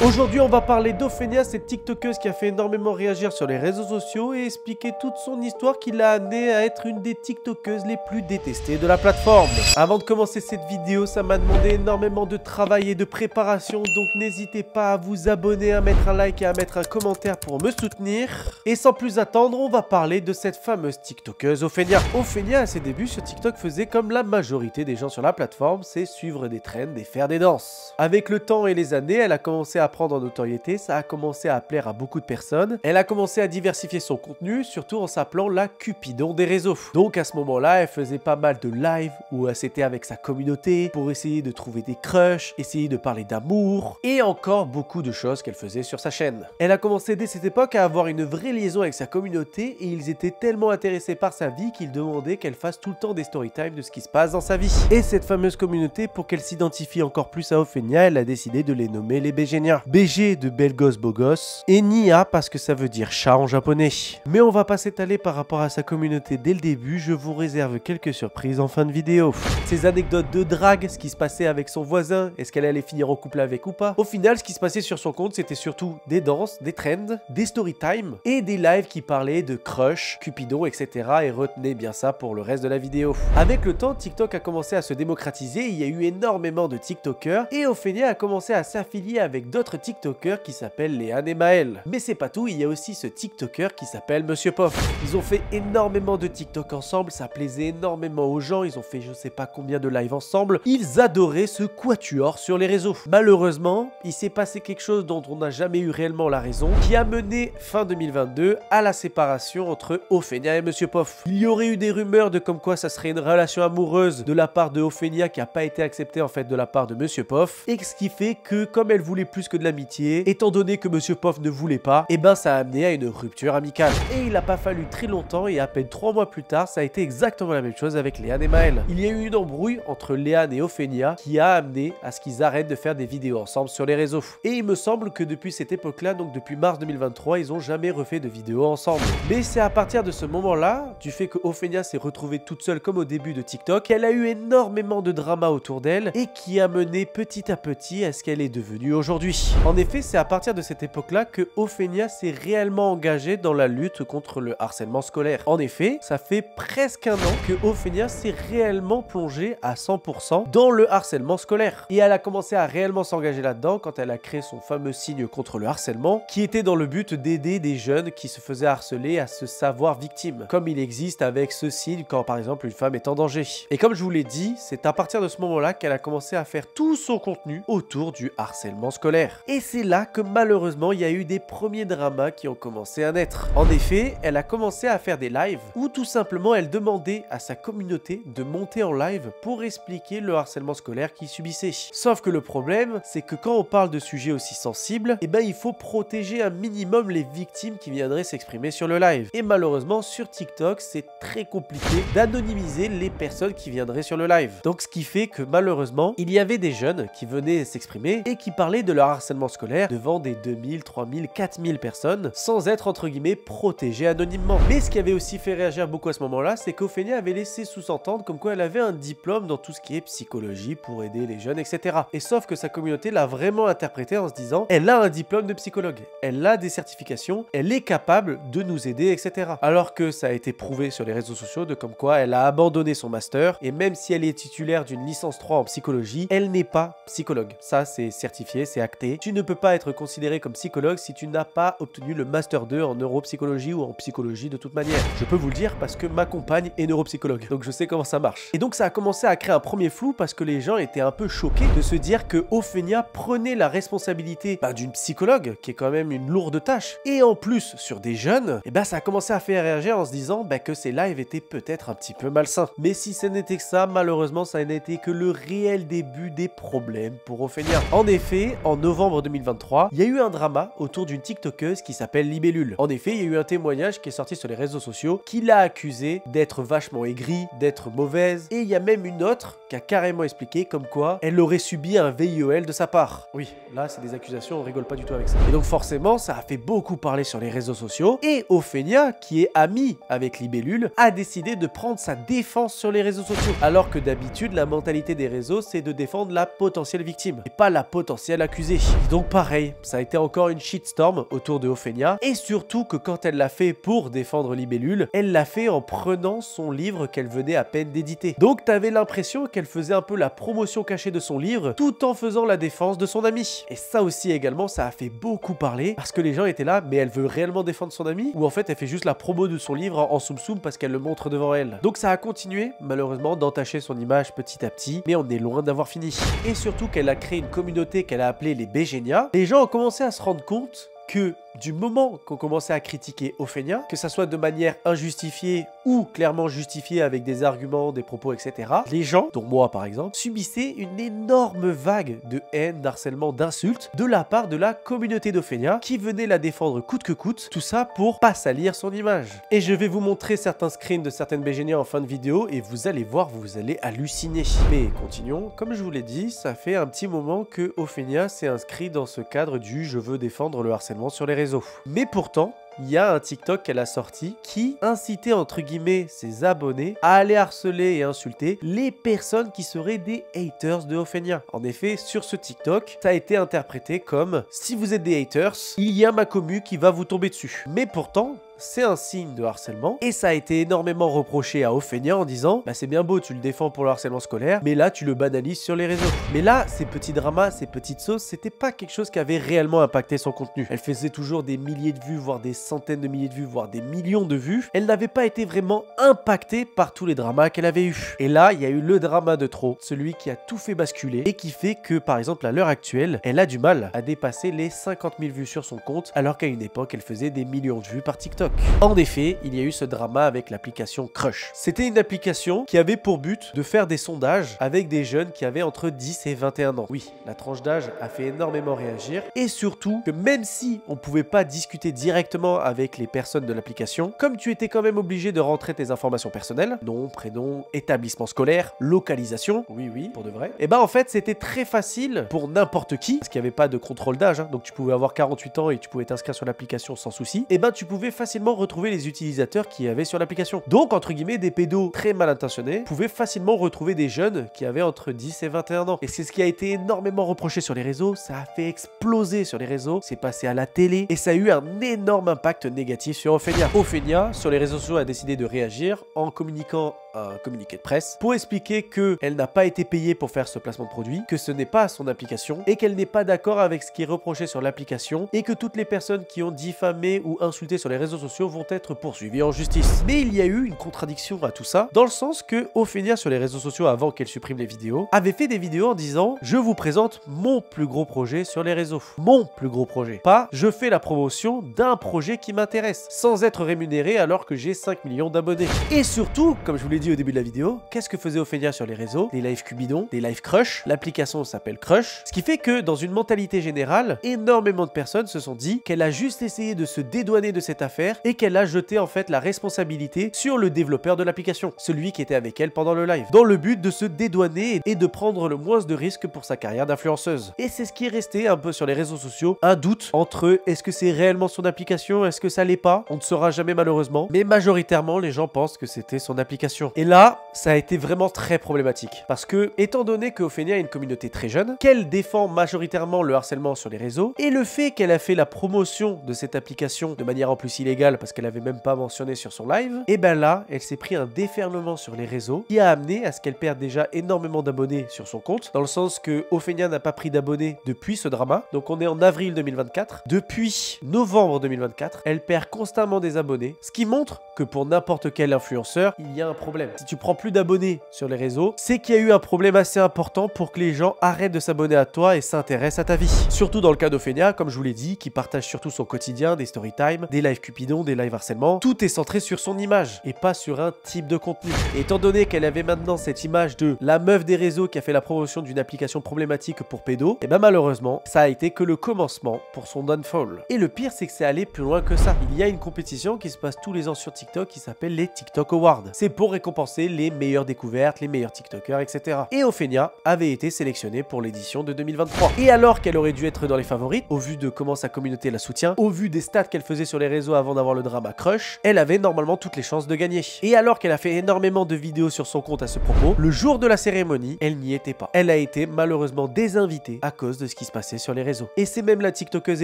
Aujourd'hui, on va parler d'Ophénia, cette tiktokeuse qui a fait énormément réagir sur les réseaux sociaux et expliquer toute son histoire qui l'a amenée à être une des tiktokeuses les plus détestées de la plateforme. Avant de commencer cette vidéo, ça m'a demandé énormément de travail et de préparation, donc n'hésitez pas à vous abonner, à mettre un like et à mettre un commentaire pour me soutenir. Et sans plus attendre, on va parler de cette fameuse tiktokeuse Ophénia. Ophénia, à ses débuts sur TikTok, faisait comme la majorité des gens sur la plateforme, c'est suivre des trends et faire des danses. Avec le temps et les années, elle a commencé à prendre en notoriété, ça a commencé à plaire à beaucoup de personnes. Elle a commencé à diversifier son contenu, surtout en s'appelant la Cupidon des réseaux. Donc à ce moment-là, elle faisait pas mal de live où c'était avec sa communauté pour essayer de trouver des crushs, essayer de parler d'amour et encore beaucoup de choses qu'elle faisait sur sa chaîne. Elle a commencé dès cette époque à avoir une vraie liaison avec sa communauté et ils étaient tellement intéressés par sa vie qu'ils demandaient qu'elle fasse tout le temps des storytime de ce qui se passe dans sa vie. Et cette fameuse communauté, pour qu'elle s'identifie encore plus à Ophénia, elle a décidé de les nommer les BGéniens. BG de belle gosse beau gosse et Nia parce que ça veut dire chat en japonais. Mais on va pas s'étaler par rapport à sa communauté dès le début, je vous réserve quelques surprises en fin de vidéo. Ces anecdotes de drague, ce qui se passait avec son voisin, est-ce qu'elle allait finir en couple avec ou pas. Au final, ce qui se passait sur son compte, c'était surtout des danses, des trends, des storytime et des lives qui parlaient de crush, Cupidon, etc. Et retenez bien ça pour le reste de la vidéo. Avec le temps, TikTok a commencé à se démocratiser, il y a eu énormément de TikTokers et Ophénia a commencé à s'affilier avec d'autres TikTokers qui s'appellent Léane et Maël. Mais c'est pas tout, il y a aussi ce TikToker qui s'appelle Monsieur Pof. Ils ont fait énormément de TikTok ensemble, ça plaisait énormément aux gens, ils ont fait je sais pas combien de lives ensemble, ils adoraient ce quatuor sur les réseaux. Malheureusement, il s'est passé quelque chose dont on n'a jamais eu réellement la raison, qui a mené fin 2022 à la séparation entre Ophénia et Monsieur Pof. Il y aurait eu des rumeurs de comme quoi ça serait une relation amoureuse de la part de Ophénia qui n'a pas été acceptée en fait de la part de Monsieur Pof, et ce qui fait que comme elle voulait plus que de l'amitié, étant donné que Monsieur Pof ne voulait pas, et ben ça a amené à une rupture amicale. Et il n'a pas fallu très longtemps et à peine 3 mois plus tard, ça a été exactement la même chose avec Léane et Maël. Il y a eu une embrouille entre Léane et Ophénia qui a amené à ce qu'ils arrêtent de faire des vidéos ensemble sur les réseaux. Et il me semble que depuis cette époque-là, donc depuis mars 2023, ils ont jamais refait de vidéos ensemble. Mais c'est à partir de ce moment-là, du fait que Ophénia s'est retrouvée toute seule comme au début de TikTok, qu'elle a eu énormément de drama autour d'elle et qui a mené petit à petit à ce qu'elle est devenue aujourd'hui. En effet, c'est à partir de cette époque-là que Ophénia s'est réellement engagée dans la lutte contre le harcèlement scolaire. En effet, ça fait presque un an que Ophénia s'est réellement plongée à 100% dans le harcèlement scolaire. Et elle a commencé à réellement s'engager là-dedans quand elle a créé son fameux signe contre le harcèlement, qui était dans le but d'aider des jeunes qui se faisaient harceler à se savoir victimes, comme il existe avec ce signe quand par exemple une femme est en danger. Et comme je vous l'ai dit, c'est à partir de ce moment-là qu'elle a commencé à faire tout son contenu autour du harcèlement scolaire. Et c'est là que malheureusement il y a eu des premiers dramas qui ont commencé à naître. En effet, elle a commencé à faire des lives où tout simplement elle demandait à sa communauté de monter en live pour expliquer le harcèlement scolaire qu'ils subissaient. Sauf que le problème, c'est que quand on parle de sujets aussi sensibles, eh ben il faut protéger un minimum les victimes qui viendraient s'exprimer sur le live. Et malheureusement sur TikTok, c'est très compliqué d'anonymiser les personnes qui viendraient sur le live. Donc ce qui fait que malheureusement, il y avait des jeunes qui venaient s'exprimer et qui parlaient de leur harcèlement scolaire devant des 2000, 3000, 4000 personnes sans être entre guillemets protégées anonymement. Mais ce qui avait aussi fait réagir beaucoup à ce moment-là, c'est qu'Ophénia avait laissé sous-entendre comme quoi elle avait un diplôme dans tout ce qui est psychologie pour aider les jeunes, etc. Et sauf que sa communauté l'a vraiment interprété en se disant elle a un diplôme de psychologue, elle a des certifications, elle est capable de nous aider, etc. Alors que ça a été prouvé sur les réseaux sociaux de comme quoi elle a abandonné son master et même si elle est titulaire d'une licence 3 en psychologie, elle n'est pas psychologue. Ça c'est certifié, c'est acté. Tu ne peux pas être considéré comme psychologue si tu n'as pas obtenu le master 2 en neuropsychologie ou en psychologie de toute manière. Je peux vous le dire parce que ma compagne est neuropsychologue, donc je sais comment ça marche. Et donc ça a commencé à créer un premier flou parce que les gens étaient un peu choqués de se dire que Ophénia prenait la responsabilité d'une psychologue, qui est quand même une lourde tâche, et en plus sur des jeunes, et ça a commencé à faire réagir en se disant que ces lives étaient peut-être un petit peu malsains. Mais si ce n'était que ça, malheureusement ça n'a été que le réel début des problèmes pour Ophénia. En effet, en novembre 2023, il y a eu un drama autour d'une tiktokeuse qui s'appelle Libellule. En effet, il y a eu un témoignage qui est sorti sur les réseaux sociaux qui l'a accusée d'être vachement aigrie, d'être mauvaise, et il y a même une autre qui a carrément expliqué comme quoi elle aurait subi un VIEL de sa part. Oui, là c'est des accusations, on rigole pas du tout avec ça. Et donc forcément, ça a fait beaucoup parler sur les réseaux sociaux, et Ophénia, qui est amie avec Libellule, a décidé de prendre sa défense sur les réseaux sociaux. Alors que d'habitude, la mentalité des réseaux, c'est de défendre la potentielle victime, et pas la potentielle accusée. Et donc pareil, ça a été encore une shitstorm autour de Ophénia, et surtout que quand elle l'a fait pour défendre Libellule, elle l'a fait en prenant son livre qu'elle venait à peine d'éditer. Donc t'avais l'impression qu'elle faisait un peu la promotion cachée de son livre, tout en faisant la défense de son ami. Et ça aussi également, ça a fait beaucoup parler, parce que les gens étaient là, mais elle veut réellement défendre son ami, ou en fait elle fait juste la promo de son livre en soum soum parce qu'elle le montre devant elle. Donc ça a continué, malheureusement, d'entacher son image petit à petit, mais on est loin d'avoir fini. Et surtout qu'elle a créé une communauté qu'elle a appelée les Bégénia. Les gens ont commencé à se rendre compte que du moment qu'on commençait à critiquer Ophénia, que ça soit de manière injustifiée ou clairement justifiée avec des arguments, des propos, etc., les gens, dont moi par exemple, subissaient une énorme vague de haine, d'harcèlement, d'insultes de la part de la communauté d'Ophénia qui venait la défendre coûte que coûte, tout ça pour pas salir son image. Et je vais vous montrer certains screens de certaines Bégénia en fin de vidéo et vous allez voir, vous allez halluciner. Mais continuons, comme je vous l'ai dit, ça fait un petit moment que Ophénia s'est inscrit dans ce cadre du « je veux défendre le harcèlement sur les réseaux ». Mais pourtant, il y a un TikTok qu'elle a sorti qui incitait entre guillemets ses abonnés à aller harceler et insulter les personnes qui seraient des haters de Ophénia. En effet, sur ce TikTok, ça a été interprété comme « si vous êtes des haters, il y a ma commu qui va vous tomber dessus ». Mais pourtant, c'est un signe de harcèlement et ça a été énormément reproché à Ophénia en disant bah c'est bien beau, tu le défends pour le harcèlement scolaire, mais là tu le banalises sur les réseaux. Mais là, ces petits dramas, ces petites sauces, c'était pas quelque chose qui avait réellement impacté son contenu. Elle faisait toujours des milliers de vues, voire des centaines de milliers de vues, voire des millions de vues. Elle n'avait pas été vraiment impactée par tous les dramas qu'elle avait eu. Et là, il y a eu le drama de trop, celui qui a tout fait basculer et qui fait que, par exemple, à l'heure actuelle, elle a du mal à dépasser les 50 000 vues sur son compte, alors qu'à une époque, elle faisait des millions de vues par TikTok. En effet, il y a eu ce drama avec l'application Crush. C'était une application qui avait pour but de faire des sondages avec des jeunes qui avaient entre 10 et 21 ans. Oui, la tranche d'âge a fait énormément réagir et surtout que même si on pouvait pas discuter directement avec les personnes de l'application, comme tu étais quand même obligé de rentrer tes informations personnelles, nom, prénom, établissement scolaire, localisation, oui, pour de vrai, et ben en fait c'était très facile pour n'importe qui, parce qu'il n'y avait pas de contrôle d'âge, donc tu pouvais avoir 48 ans et tu pouvais t'inscrire sur l'application sans souci, et ben tu pouvais facilement retrouver les utilisateurs qui avaient sur l'application. Donc, entre guillemets, des pédos très mal intentionnés pouvaient facilement retrouver des jeunes qui avaient entre 10 et 21 ans. Et c'est ce qui a été énormément reproché sur les réseaux, ça a fait exploser sur les réseaux, c'est passé à la télé et ça a eu un énorme impact négatif sur Ophénia. Ophénia, sur les réseaux sociaux, a décidé de réagir en communiquant un communiqué de presse pour expliquer qu'elle n'a pas été payée pour faire ce placement de produit, que ce n'est pas son application et qu'elle n'est pas d'accord avec ce qui est reproché sur l'application et que toutes les personnes qui ont diffamé ou insulté sur les réseaux sociaux vont être poursuivies en justice. Mais il y a eu une contradiction à tout ça, dans le sens que Ophénia sur les réseaux sociaux, avant qu'elle supprime les vidéos, avait fait des vidéos en disant « Je vous présente mon plus gros projet sur les réseaux. Mon plus gros projet. Pas « Je fais la promotion d'un projet qui m'intéresse, sans être rémunéré alors que j'ai 5 millions d'abonnés. » Et surtout, comme je vous l'ai dit au début de la vidéo, qu'est-ce que faisait Ophénia sur les réseaux? Des lives Cupidon, des lives Crush, l'application s'appelle Crush, ce qui fait que dans une mentalité générale, énormément de personnes se sont dit qu'elle a juste essayé de se dédouaner de cette affaire et qu'elle a jeté en fait la responsabilité sur le développeur de l'application, celui qui était avec elle pendant le live, dans le but de se dédouaner et de prendre le moins de risques pour sa carrière d'influenceuse. Et c'est ce qui est resté un peu sur les réseaux sociaux, un doute entre est-ce que c'est réellement son application, est-ce que ça l'est pas, on ne saura jamais malheureusement, mais majoritairement les gens pensent que c'était son application. Et là, ça a été vraiment très problématique, parce que étant donné que Ophénia a une communauté très jeune, qu'elle défend majoritairement le harcèlement sur les réseaux, et le fait qu'elle a fait la promotion de cette application de manière en plus illégale parce qu'elle avait même pas mentionné sur son live, et ben là, elle s'est pris un déferlement sur les réseaux qui a amené à ce qu'elle perde déjà énormément d'abonnés sur son compte, dans le sens que Ophénia n'a pas pris d'abonnés depuis ce drama, donc on est en avril 2024, depuis novembre 2024, elle perd constamment des abonnés, ce qui montre que pour n'importe quel influenceur, il y a un problème. Si tu prends plus d'abonnés sur les réseaux, c'est qu'il y a eu un problème assez important pour que les gens arrêtent de s'abonner à toi et s'intéressent à ta vie. Surtout dans le cas d'Ophénia, comme je vous l'ai dit, qui partage surtout son quotidien, des storytime, des lives Cupidon, des lives harcèlement, tout est centré sur son image et pas sur un type de contenu. Et étant donné qu'elle avait maintenant cette image de la meuf des réseaux qui a fait la promotion d'une application problématique pour pédos, et ben malheureusement, ça a été que le commencement pour son downfall. Et le pire, c'est que c'est allé plus loin que ça. Il y a une compétition qui se passe tous les ans sur TikTok qui s'appelle les TikTok Awards. C'est pour récompenser récompenser les meilleures découvertes, les meilleurs TikTokers, etc. Et Ophénia avait été sélectionnée pour l'édition de 2023. Et alors qu'elle aurait dû être dans les favorites, au vu de comment sa communauté la soutient, au vu des stats qu'elle faisait sur les réseaux avant d'avoir le drama crush, elle avait normalement toutes les chances de gagner. Et alors qu'elle a fait énormément de vidéos sur son compte à ce propos, le jour de la cérémonie, elle n'y était pas. Elle a été malheureusement désinvitée à cause de ce qui se passait sur les réseaux. Et c'est même la TikTokeuse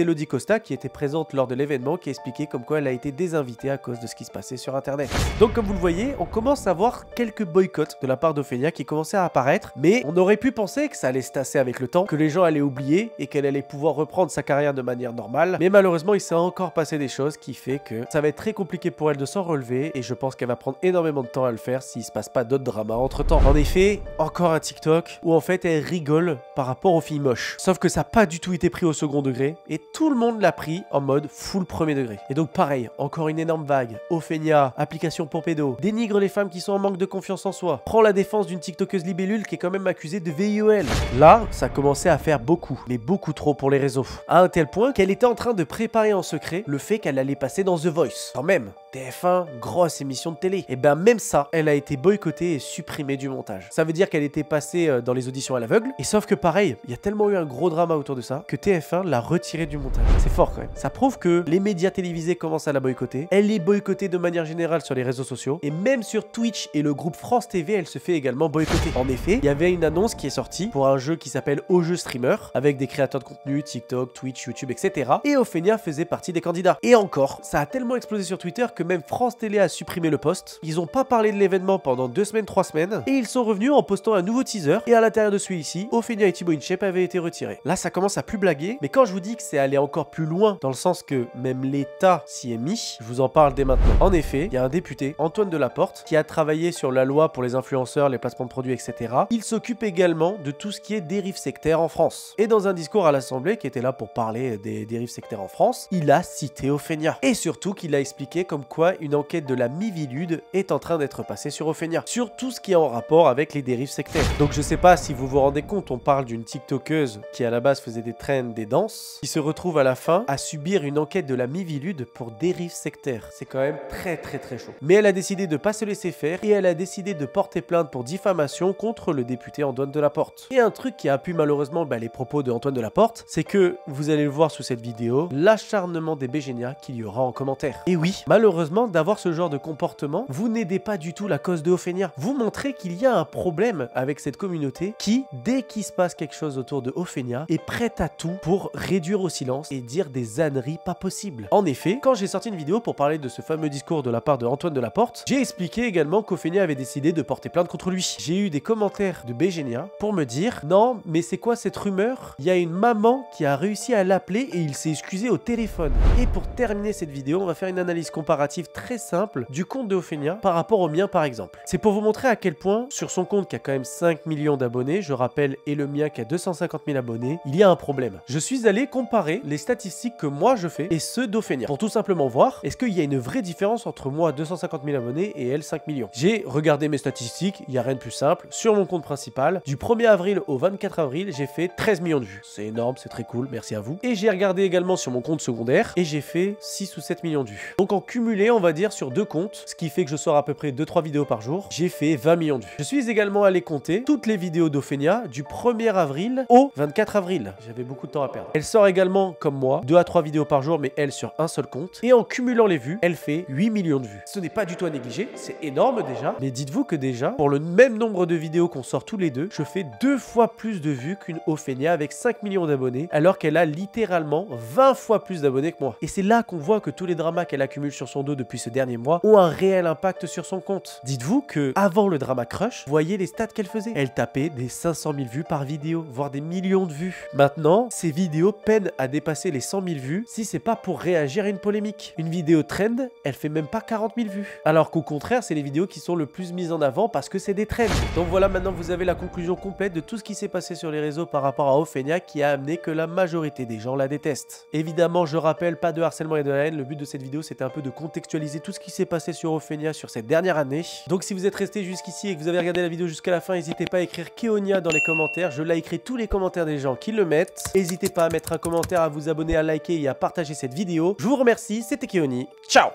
Elodie Costa qui était présente lors de l'événement qui expliquait comme quoi elle a été désinvitée à cause de ce qui se passait sur internet. Donc comme vous le voyez, on commence à voir quelques boycotts de la part d'Ophénia qui commençaient à apparaître, mais on aurait pu penser que ça allait se tasser avec le temps, que les gens allaient oublier et qu'elle allait pouvoir reprendre sa carrière de manière normale. Mais malheureusement, il s'est encore passé des choses qui fait que ça va être très compliqué pour elle de s'en relever et je pense qu'elle va prendre énormément de temps à le faire s'il se passe pas d'autres dramas entre temps. En effet, encore un TikTok où en fait elle rigole par rapport aux filles moches. Sauf que ça n'a pas du tout été pris au second degré et tout le monde l'a pris en mode full premier degré. Et donc pareil, encore une énorme vague. Ophénia, application pour pédos, dénigre les femmes qui sont en manque de confiance en soi, prend la défense d'une TikTokeuse libellule qui est quand même accusée de VIOL. Là, ça commençait à faire beaucoup, mais beaucoup trop pour les réseaux. À un tel point qu'elle était en train de préparer en secret le fait qu'elle allait passer dans The Voice. Quand même, TF1, grosse émission de télé. Et ben même ça, elle a été boycottée et supprimée du montage. Ça veut dire qu'elle était passée dans les auditions à l'aveugle. Et sauf que pareil, il y a tellement eu un gros drama autour de ça que TF1 l'a retirée du montage. C'est fort quand même. Ça prouve que les médias télévisés commencent à la boycotter. Elle est boycottée de manière générale sur les réseaux sociaux. Et même sur Twitch et le groupe France TV, elle se fait également boycotter. En effet, il y avait une annonce qui est sortie pour un jeu qui s'appelle Au jeu streamer, avec des créateurs de contenu, TikTok, Twitch, YouTube, etc. Et Ophénia faisait partie des candidats. Et encore, ça a tellement explosé sur Twitter que même France Télé a supprimé le post. Ils n'ont pas parlé de l'événement pendant 2 semaines, 3 semaines. Et ils sont revenus en postant un nouveau teaser. Et à l'intérieur de celui-ci, Ophénia et Thibaut InShape avaient été retirés. Là, ça commence à plus blaguer. Mais quand je vous dis que c'est allé encore plus loin, dans le sens que même l'État s'y est mis, je vous en parle dès maintenant. En effet, il y a un député, Antoine Delaporte, qui a travaillé sur la loi pour les influenceurs, les placements de produits, etc. Il s'occupe également de tout ce qui est dérives sectaires en France. Et dans un discours à l'Assemblée, qui était là pour parler des dérives sectaires en France, il a cité Ophénia. Et surtout qu'il a expliqué comme quoi une enquête de la Miviludes est en train d'être passée sur Ophénia. Sur tout ce qui est en rapport avec les dérives sectaires. Donc je sais pas si vous vous rendez compte, on parle d'une TikTokeuse qui à la base faisait des trends, des danses, qui se retrouve à la fin à subir une enquête de la Miviludes pour dérives sectaires. C'est quand même très chaud. Mais elle a décidé de pas se laisser faire et elle a décidé de porter plainte pour diffamation contre le député Antoine Delaporte. Et un truc qui a pu malheureusement les propos de Antoine Delaporte, c'est que, vous allez le voir sous cette vidéo, l'acharnement des Bégénias qu'il y aura en commentaire. Et oui, malheureusement, d'avoir ce genre de comportement, vous n'aidez pas du tout la cause de Ophénia. Vous montrez qu'il y a un problème avec cette communauté qui, dès qu'il se passe quelque chose autour de Ophénia, est prête à tout pour réduire au silence et dire des âneries pas possibles. En effet, quand j'ai sorti une vidéo pour parler de ce fameux discours de la part de Antoine Delaporte, j'ai expliqué également qu'Ophénia avait décidé de porter plainte contre lui. J'ai eu des commentaires de Bégénia pour me dire « Non, mais c'est quoi cette rumeur? Il y a une maman qui a réussi à l'appeler et il s'est excusé au téléphone. » Et pour terminer cette vidéo, on va faire une analyse comparative très simple du compte de Ophénia par rapport au mien par exemple. C'est pour vous montrer à quel point, sur son compte qui a quand même 5 millions d'abonnés, je rappelle, et le mien qui a 250 000 abonnés, il y a un problème. Je suis allé comparer les statistiques que moi je fais et ceux d'Ophénia pour tout simplement voir est-ce qu'il y a une vraie différence entre moi 250 000 abonnés et elle 5 millions. J'ai regardé mes statistiques, il n'y a rien de plus simple. Sur mon compte principal, du 1er avril au 24 avril, j'ai fait 13 millions de vues. C'est énorme, c'est très cool, merci à vous. Et j'ai regardé également sur mon compte secondaire et j'ai fait 6 ou 7 millions de vues. Donc en cumulé, on va dire sur 2 comptes, ce qui fait que je sors à peu près 2-3 vidéos par jour, j'ai fait 20 millions de vues. Je suis également allé compter toutes les vidéos d'Ophénia du 1er avril au 24 avril. J'avais beaucoup de temps à perdre. Elle sort également, comme moi, 2 à 3 vidéos par jour, mais elle sur un seul compte. Et en cumulant les vues, elle fait 8 millions de vues. Ce n'est pas du tout à négliger, c'est énorme déjà. Mais dites-vous que déjà, pour le même nombre de vidéos qu'on sort tous les deux, je fais 2 fois plus de vues qu'une Ophénia avec 5 millions d'abonnés, alors qu'elle a littéralement 20 fois plus d'abonnés que moi. Et c'est là qu'on voit que tous les dramas qu'elle accumule sur son dos depuis ce dernier mois ont un réel impact sur son compte. Dites-vous que avant le drama crush, voyez les stats qu'elle faisait. Elle tapait des 500 000 vues par vidéo, voire des millions de vues. Maintenant, ces vidéos peinent à dépasser les 100 000 vues si c'est pas pour réagir à une polémique. Une vidéo trend, elle fait même pas 40 000 vues. Alors qu'au contraire, c'est les vidéos qui sont le plus mises en avant parce que c'est des trends. Donc voilà, maintenant vous avez la conclusion complète de tout ce qui s'est passé sur les réseaux par rapport à Ophénia qui a amené que la majorité des gens la détestent. Évidemment, je rappelle, pas de harcèlement et de la haine. Le but de cette vidéo, c'était un peu de contextualiser tout ce qui s'est passé sur Ophénia sur cette dernière année. Donc si vous êtes resté jusqu'ici et que vous avez regardé la vidéo jusqu'à la fin, n'hésitez pas à écrire Keonia dans les commentaires. Je likerai tous les commentaires des gens qui le mettent. N'hésitez pas à mettre un commentaire, à vous abonner, à liker et à partager cette vidéo. Je vous remercie, c'était Keoni. Ciao!